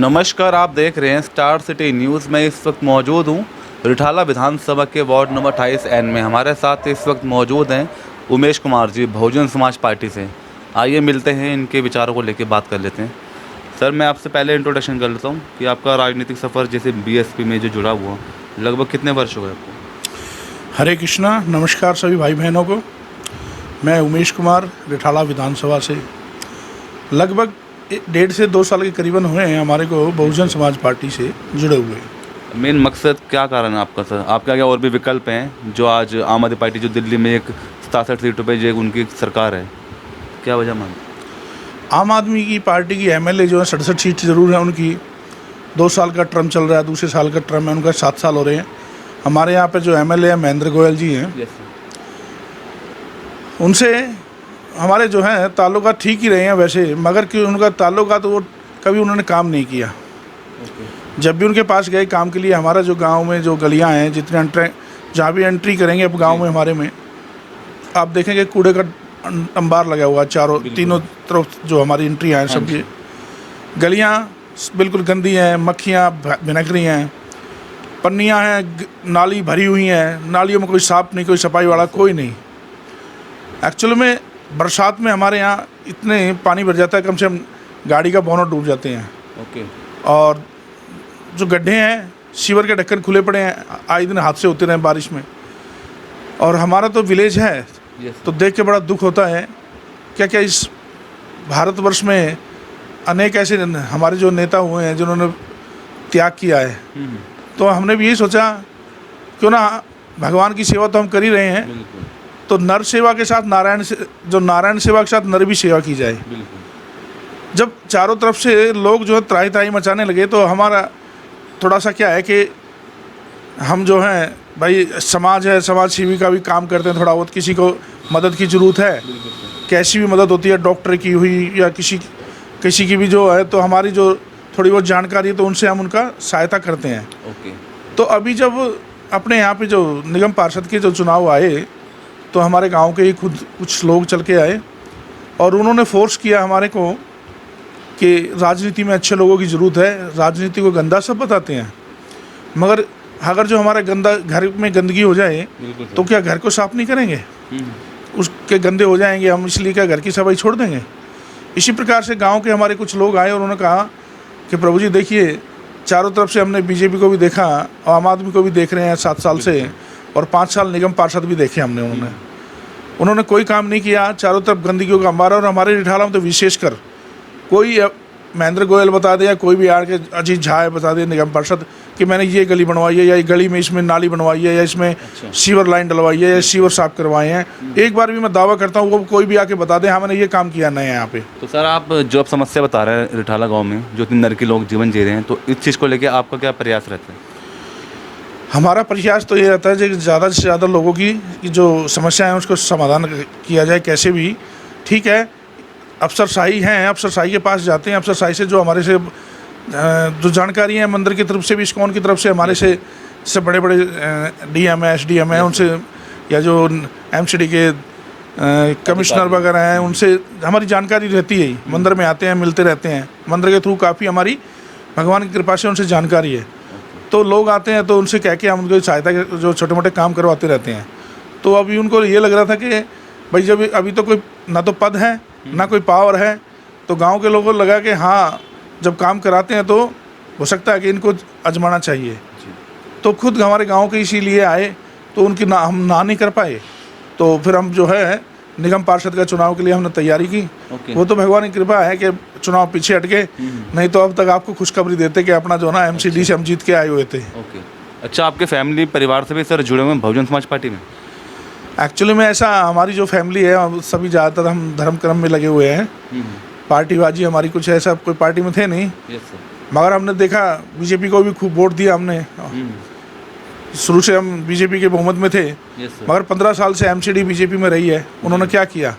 नमस्कार, आप देख रहे हैं स्टार सिटी न्यूज़ में। इस वक्त मौजूद हूँ रिठाला विधानसभा के वार्ड नंबर 28 एन में। हमारे साथ इस वक्त मौजूद हैं उमेश कुमार जी, बहुजन समाज पार्टी से। आइए मिलते हैं, इनके विचारों को लेकर बात कर लेते हैं। सर, मैं आपसे पहले इंट्रोडक्शन कर लेता हूँ कि आपका राजनीतिक सफ़र जैसे बीएसपी में जो जुड़ा हुआ लगभग कितने वर्ष हो गए आपको? हरे कृष्णा, नमस्कार सभी भाई बहनों को। मैं उमेश कुमार रिठाला विधानसभा से लगभग 1.5 से 2 साल के करीबन हुए हैं हमारे को बहुजन समाज पार्टी से जुड़े हुए। मेन मकसद क्या कारण है आपका सर? आपका क्या और भी विकल्प हैं जो आज आम आदमी पार्टी जो दिल्ली में एक 67 सीटों पे जो उनकी सरकार है, क्या वजह मानते? आम आदमी की पार्टी की एमएलए जो है 67 सीट ज़रूर है उनकी। 2 साल का टर्म चल रहा है, दूसरे साल का टर्म है उनका, 7 साल हो रहे हैं। हमारे यहाँ पे जो एमएलए है महेंद्र गोयल जी हैं, उनसे हमारे जो हैं ताल्लुकात ठीक ही रहे हैं वैसे, मगर कि उनका ताल्लुकात तो वो कभी उन्होंने काम नहीं किया। जब भी उनके पास गए काम के लिए, हमारा जो गांव में जो गलियां हैं, जितने जहाँ भी एंट्री करेंगे अब गांव में हमारे में, आप देखेंगे कूड़े का अंबार लगा हुआ तीनों तरफ जो हमारी एंट्री हैं सब ये गलियाँ बिल्कुल गंदी हैं, मक्खियाँ भिनक रही हैं, पन्नियाँ हैं, नाली भरी हुई हैं, नालियों में कोई साफ नहीं, कोई सफाई वाला कोई नहीं। एक्चुअल में बरसात में हमारे यहाँ इतने पानी भर जाता है, कम से कम गाड़ी का बोनट डूब जाते हैं। और जो गड्ढे हैं, सीवर के ढक्कन खुले पड़े हैं, आए दिन हादसे होते रहे बारिश में। और हमारा तो विलेज है, तो देख के बड़ा दुख होता है क्या क्या इस भारतवर्ष में अनेक ऐसे हमारे जो नेता हुए हैं जिन्होंने त्याग किया है। तो हमने भी यही सोचा क्यों ना भगवान की सेवा तो हम कर ही रहे हैं, तो नर सेवा के साथ नारायण सेवा के साथ नर भी सेवा की जाए। जब चारों तरफ से लोग जो है त्राही त्राही मचाने लगे, तो हमारा थोड़ा सा क्या है कि हम जो हैं भाई समाज है, समाज सेवी का भी काम करते हैं। थोड़ा बहुत किसी को मदद की ज़रूरत है, कैसी भी मदद होती है, डॉक्टर की हुई या किसी की भी जो है, तो हमारी जो थोड़ी बहुत जानकारी है तो उनसे हम उनका सहायता करते हैं। तो अभी जब अपने यहाँ पे जो निगम पार्षद के जो चुनाव आए, तो हमारे गांव के ही खुद कुछ लोग चल के आए और उन्होंने फोर्स किया हमारे को कि राजनीति में अच्छे लोगों की ज़रूरत है। राजनीति को गंदा सब बताते हैं, मगर अगर जो हमारे घर में गंदगी हो जाए तो क्या घर को साफ़ नहीं करेंगे? उसके गंदे हो जाएंगे हम, इसलिए क्या घर की सफाई छोड़ देंगे? इसी प्रकार से गांव के हमारे कुछ लोग आए और उन्होंने कहा कि प्रभु जी देखिए, चारों तरफ से हमने बीजेपी को भी देखा और आम आदमी को भी देख रहे हैं 7 साल से, और 5 साल निगम पार्षद भी देखे हमने। उन्होंने कोई काम नहीं किया, चारों तरफ गंदगियों का अंबार। और हमारे रिठाला में तो विशेषकर कोई महेंद्र गोयल बता दे या कोई भी आके अजीत झा बता दे निगम पार्षद कि मैंने ये गली बनवाई है, या गली में इसमें नाली बनवाई है, या इसमें सीवर लाइन डलवाई है, या सीवर साफ करवाए हैं, एक बार भी मैं दावा करता हूँ वो कोई भी आके बता दे हाँ मैंने ये काम किया नहीं है यहाँ पे। तो सर, आप जो आप समस्या बता रहे हैं रिठाला गाँव में जो 3 नर के लोग जीवन जी रहे हैं, तो इस चीज़ को लेकर आपका क्या प्रयास रहता है? हमारा प्रयास तो ये रहता है कि ज़्यादा से ज़्यादा लोगों की जो समस्या है उसको समाधान किया जाए कैसे भी। ठीक है, अफसरशाही हैं, अफसरशाही के पास जाते हैं, अफसरशाही से जो हमारे से जो जानकारी है मंदिर की तरफ से भी, इस्कॉन की तरफ से, हमारे से बड़े बड़े डीएम है, एसडीएम है, उनसे या जो एमसीडी के कमिश्नर वगैरह हैं, उनसे हमारी जानकारी रहती है। मंदिर में आते हैं, मिलते रहते हैं, मंदिर के थ्रू काफ़ी हमारी भगवान की कृपा से उनसे जानकारी है। तो लोग आते हैं तो उनसे कह के हम उनको सहायता के जो छोटे मोटे काम करवाते रहते हैं। तो अभी उनको ये लग रहा था कि भाई जब अभी तो कोई ना तो पद है ना कोई पावर है, तो गांव के लोगों को लगा कि हाँ जब काम कराते हैं तो हो सकता है कि इनको आजमाना चाहिए। तो खुद हमारे गांव के इसीलिए आए, तो उनकी हम ना नहीं कर पाए, तो फिर हम जो है निगम पार्षद का चुनाव के लिए हमने तैयारी की। वो तो भगवान की कृपा है कि चुनाव पीछे हटके, नहीं तो अब तक आपको खुशखबरी देते कि अपना जो ना एमसीडी से हम जीत के आए हुए थे। अच्छा, आपके फैमिली परिवार से भी सर जुड़े हुए हैं बहुजन समाज पार्टी में? एक्चुअली में ऐसा हमारी जो फैमिली है सभी ज़्यादातर हम धर्म कर्म में लगे हुए हैं। पार्टीबाजी हमारी कुछ ऐसा कोई पार्टी में थे नहीं, मगर हमने देखा बीजेपी को भी खूब वोट दिया हमने। शुरू से हम बीजेपी के बहुमत में थे, मगर 15 साल से एमसीडी बीजेपी में रही है। उन्होंने क्या किया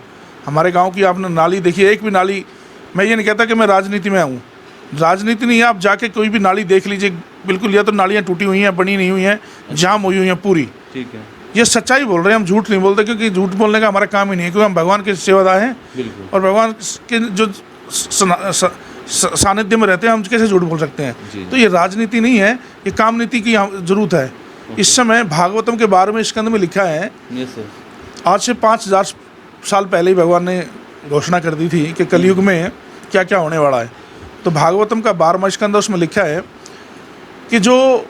हमारे गांव की, आपने नाली देखी, एक भी नाली, मैं ये नहीं कहता कि मैं राजनीति में आऊँ, राजनीति नहीं है, आप जाके कोई भी नाली देख लीजिए, बिल्कुल या तो नालियाँ टूटी हुई हैं, बनी नहीं हुई हैं, जाम हुई हुई हैं पूरी। ठीक है, ये सच्चाई बोल रहे हैं, हम झूठ नहीं बोलते, क्योंकि झूठ बोलने का हमारा काम ही नहीं है, क्योंकि हम भगवान के सेवादार हैं और भगवान के जो सानिध्य में रहते हैं, हम कैसे झूठ बोल सकते हैं। तो ये राजनीति नहीं है, ये काम नीति की ज़रूरत है। इस समय भागवतम के बारे में स्कंद में लिखा है, आज से 5000 साल पहले ही भगवान ने घोषणा कर दी थी कि कलयुग में क्या क्या होने वाला है। तो भागवतम का 12वां स्कंद, उसमें लिखा है कि जो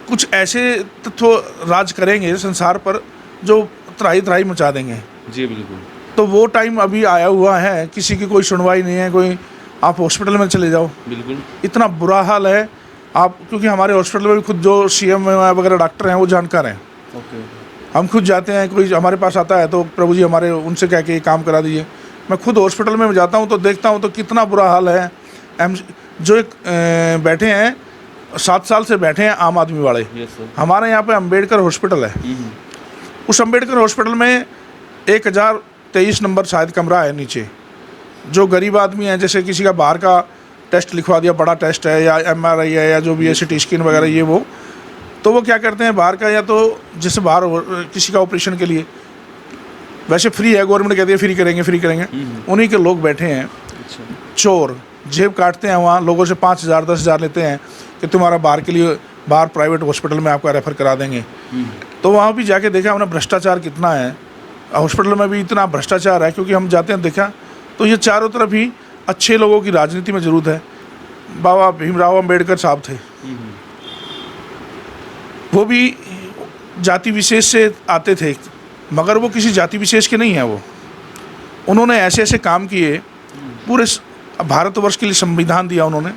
कुछ ऐसे तत्व राज करेंगे संसार पर जो त्राही त्राही मचा देंगे। जी बिल्कुल। तो वो टाइम अभी आया हुआ है, किसी की कोई सुनवाई नहीं है, कोई आप हॉस्पिटल में चले जाओ, बिल्कुल इतना बुरा हाल है। आप क्योंकि हमारे हॉस्पिटल में भी खुद जो सीएम वगैरह डॉक्टर हैं वो जानकार हैं। हम खुद जाते हैं, कोई हमारे पास आता है तो प्रभु जी हमारे उनसे कह के काम करा दीजिए। मैं खुद हॉस्पिटल में जाता हूँ तो देखता हूँ तो कितना बुरा हाल है। जो एक बैठे हैं 7 साल से बैठे हैं आम आदमी वाले। हमारे यहाँ पे अम्बेडकर हॉस्पिटल है, उस अम्बेडकर हॉस्पिटल में 1023 नंबर शायद कमरा है नीचे। जो गरीब आदमी है, जैसे किसी का बाहर का टेस्ट लिखवा दिया, बड़ा टेस्ट है या MRI है या जो भी है CT स्कैन वगैरह ये वो, तो वो क्या करते हैं बाहर का, या तो जैसे बाहर किसी का ऑपरेशन के लिए वैसे फ्री है, गवर्नमेंट कहती है फ्री करेंगे, उन्हीं के लोग बैठे हैं। चोर जेब काटते हैं, वहाँ लोगों से 5000 10,000 लेते हैं कि तुम्हारा बाहर के लिए बाहर प्राइवेट हॉस्पिटल में आपका रेफ़र करा देंगे। तो वहाँ भी जाके देखा हमने भ्रष्टाचार कितना है, हॉस्पिटल में भी इतना भ्रष्टाचार है। क्योंकि हम जाते हैं देखा तो ये चारों तरफ ही अच्छे लोगों की राजनीति में ज़रूरत है। बाबा भीमराव अम्बेडकर साहब थे, वो भी जाति विशेष से आते थे, मगर वो किसी जाति विशेष के नहीं हैं। उन्होंने ऐसे ऐसे काम किए, पूरे भारतवर्ष के लिए संविधान दिया उन्होंने।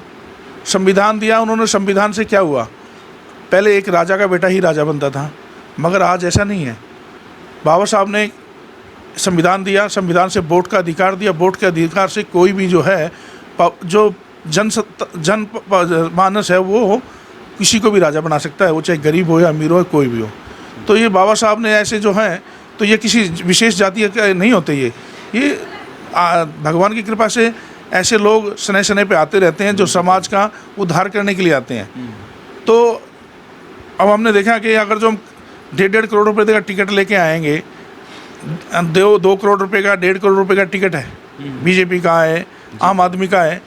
संविधान से क्या हुआ, पहले एक राजा का बेटा ही राजा बनता था, मगर आज ऐसा नहीं है। बाबा साहब ने संविधान दिया, संविधान से वोट का अधिकार दिया, वोट के अधिकार से कोई भी जो है जो जन मानस है वो किसी को भी राजा बना सकता है, वो चाहे गरीब हो या अमीर हो, कोई भी हो। तो ये बाबा साहब ने ऐसे जो हैं, तो ये किसी विशेष जाति के नहीं होते। ये भगवान की कृपा से ऐसे लोग सने सने पे आते रहते हैं जो समाज का उद्धार करने के लिए आते हैं। तो अब हमने देखा कि अगर जो हम 1.5 करोड़ रुपए का टिकट लेके आएंगे, 2 करोड़ रुपए का 1.5 करोड़ रुपए का टिकट है, बीजेपी का है, आम आदमी का है,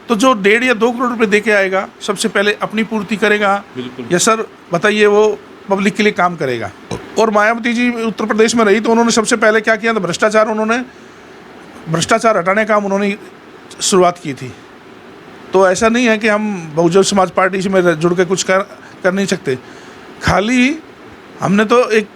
तो जो 1.5 या 2 करोड़ रुपए दे के आएगा सबसे पहले अपनी पूर्ति करेगा या सर बताइए वो पब्लिक के लिए काम करेगा। और मायावती जी उत्तर प्रदेश में रही तो उन्होंने सबसे पहले क्या किया था, भ्रष्टाचार हटाने का काम उन्होंने शुरुआत की थी। तो ऐसा नहीं है कि हम बहुजन समाज पार्टी में जुड़ के कुछ कर नहीं सकते, खाली हमने तो एक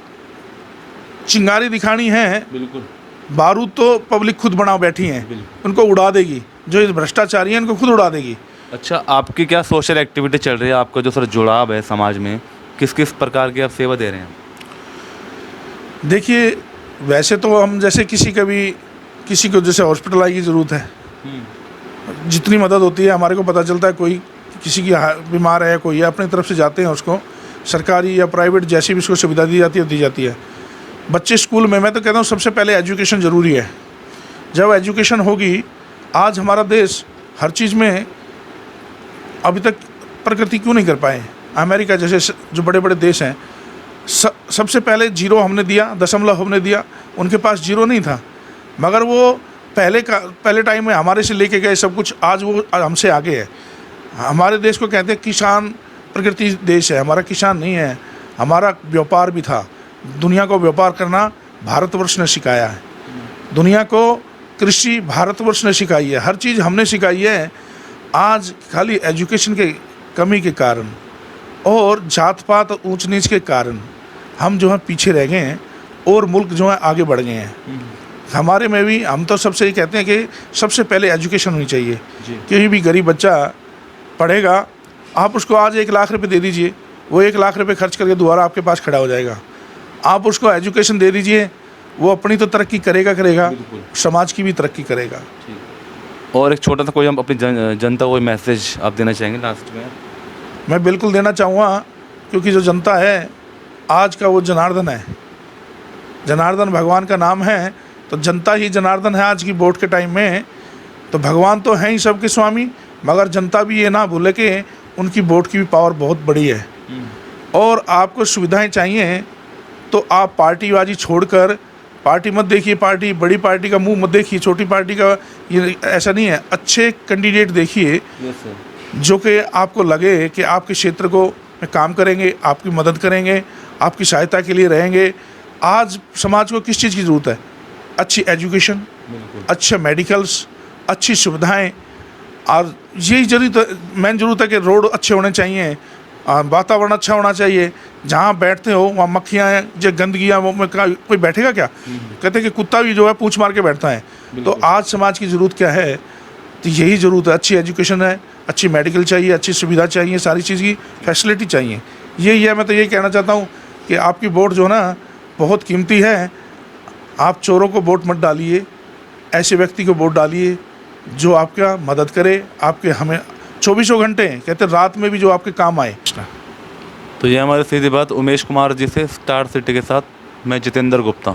चिंगारी दिखानी है। बिल्कुल, बारूद तो पब्लिक खुद बना बैठी है, उनको उड़ा देगी, जो इस भ्रष्टाचारी हैं इनको खुद उड़ा देगी। अच्छा, आपकी क्या सोशल एक्टिविटी चल रही है, आपका जो सर जुड़ाव है समाज में, किस किस प्रकार की आप सेवा दे रहे हैं? देखिए, वैसे तो हम जैसे किसी को जैसे हॉस्पिटल आई की ज़रूरत है, जितनी मदद होती है हमारे को पता चलता है, कोई किसी की बीमार है, कोई है, अपनी तरफ से जाते हैं, उसको सरकारी या प्राइवेट जैसी भी उसको सुविधा दी जाती है। बच्चे स्कूल में, मैं तो कहता हूँ सबसे पहले एजुकेशन ज़रूरी है। जब एजुकेशन होगी, आज हमारा देश हर चीज़ में अभी तक प्रगति क्यों नहीं कर पाए। अमेरिका जैसे जो बड़े बड़े देश हैं, सबसे पहले 0 हमने दिया, दशमलव हमने दिया, उनके पास 0 नहीं था, मगर वो पहले टाइम में हमारे से लेके गए सब कुछ, आज वो हमसे आगे है। हमारे देश को कहते हैं किसान प्रगति देश है, हमारा किसान नहीं है, हमारा व्यापार भी था। दुनिया को व्यापार करना भारतवर्ष ने सिखाया है, दुनिया को कृषि भारतवर्ष ने सिखाई है, हर चीज़ हमने सिखाई है। आज खाली एजुकेशन के कमी के कारण और जात पात और ऊंच नीच के कारण हम जो है पीछे रह गए हैं और मुल्क जो है आगे बढ़ गए हैं। हमारे में भी हम तो सबसे ये कहते हैं कि सबसे पहले एजुकेशन होनी चाहिए। कोई भी गरीब बच्चा पढ़ेगा, आप उसको आज 1 लाख रुपए दे दीजिए, वो 1 लाख रुपए खर्च करके दोबारा आपके पास खड़ा हो जाएगा। आप उसको एजुकेशन दे दीजिए, वो अपनी तो तरक्की करेगा, समाज की भी तरक्की करेगा। और एक छोटा सा कोई हम अपनी जनता को मैसेज आप देना चाहेंगे लास्ट में? मैं बिल्कुल देना चाहूँगा, क्योंकि जो जनता है आज का वो जनार्दन है, जनार्दन भगवान का नाम है, तो जनता ही जनार्दन है आज की वोट के टाइम में। तो भगवान तो हैं ही सबके स्वामी, मगर जनता भी ये ना भूले कि उनकी वोट की भी पावर बहुत बड़ी है। और आपको सुविधाएं चाहिए तो आप पार्टीबाजी छोड़कर पार्टी मत देखिए, पार्टी बड़ी पार्टी का मुंह मत देखिए, छोटी पार्टी का ये ऐसा नहीं है। अच्छे कैंडिडेट देखिए जो कि आपको लगे कि आपके क्षेत्र को में काम करेंगे, आपकी मदद करेंगे, आपकी सहायता के लिए रहेंगे। आज समाज को किस चीज़ की ज़रूरत है? अच्छी एजुकेशन, अच्छे मेडिकल्स, अच्छी सुविधाएं, और यही जरूरत मेन ज़रूरत है कि रोड अच्छे होने चाहिए, वातावरण अच्छा होना चाहिए। जहाँ बैठते हो वहाँ मक्खियाँ हैं, जो गंदगियाँ, वो में कोई बैठेगा क्या? कहते हैं कि कुत्ता भी जो है पूँछ मार के बैठता है। तो आज समाज की ज़रूरत क्या है? तो यही ज़रूरत है, अच्छी एजुकेशन है, अच्छी मेडिकल चाहिए, अच्छी सुविधा चाहिए, सारी चीज़ की फैसिलिटी चाहिए। यही है। मैं तो यही कहना चाहता हूँ कि आपकी वोट जो है ना बहुत कीमती है। आप चोरों को वोट मत डालिए, ऐसे व्यक्ति को वोट डालिए जो आपका मदद करे, आपके हमें 24 घंटे कहते रात में भी जो आपके काम आए। तो ये हमारी सीधी बात उमेश कुमार जी से, स्टार सिटी के साथ मैं जितेंद्र गुप्ता।